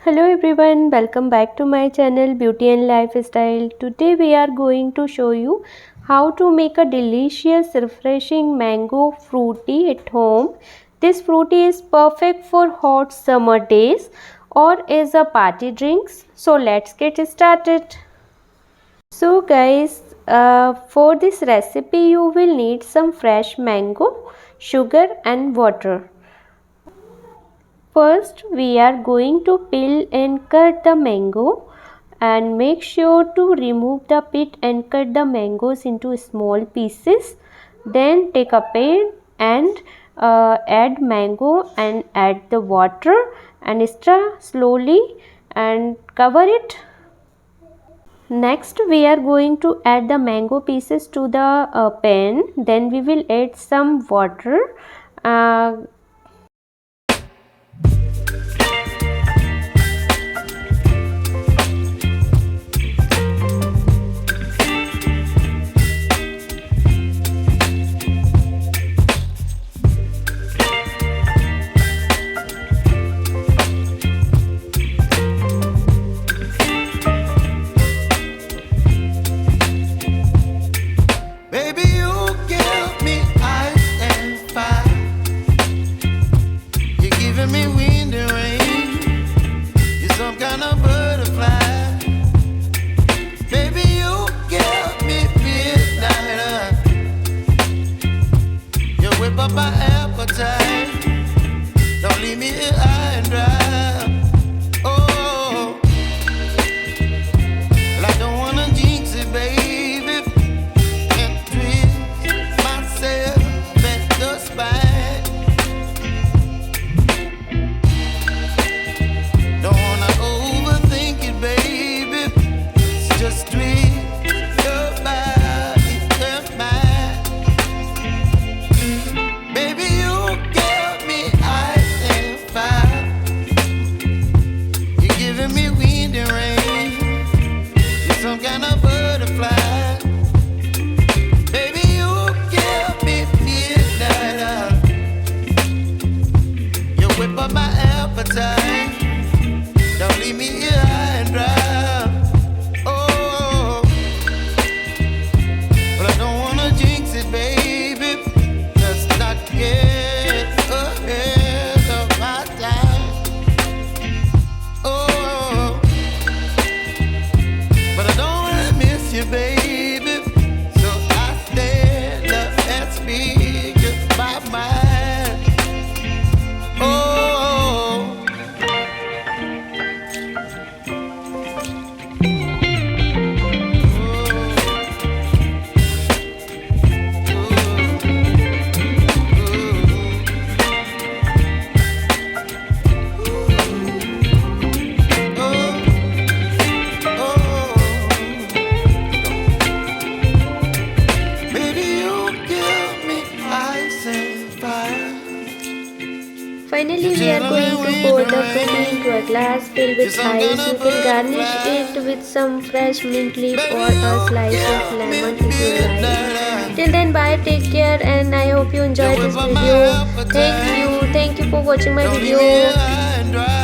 Hello everyone, welcome back to my channel Beauty and Lifestyle. Today we are going to show you how to make a delicious refreshing mango fruity at home. This fruity is perfect for hot summer days or as a party drinks. So let's get started. So guys, for this recipe you will need some fresh mango, sugar and water. First, we are going to peel and cut the mango, and make sure to remove the pit and cut the mangoes into small pieces. Then take a pan and add mango and add the water and stir slowly and cover it. Next, we are going to add the mango pieces to the pan. Then we will add some water. My appetite, don't leave me here high and dry. Oh, well, I don't wanna jinx it, baby, and twist myself at the spine. Don't wanna overthink it, baby. It's just twist your body and mine. Some kind of butterfly. Baby, you give me midnight. You whip up my appetite. Don't leave me here high and dry. Oh, but I don't wanna jinx it, baby. Let's not get ahead of my time. Oh, but I don't wanna miss you, baby. So I stand up and speak my mind. Oh, Finally, we are going to pour the fruity into a glass filled with ice. You can garnish it with some fresh mint leaf or a slice of lemon if you like. Till then, bye, take care, and I hope you enjoyed this video. Thank you for watching my video.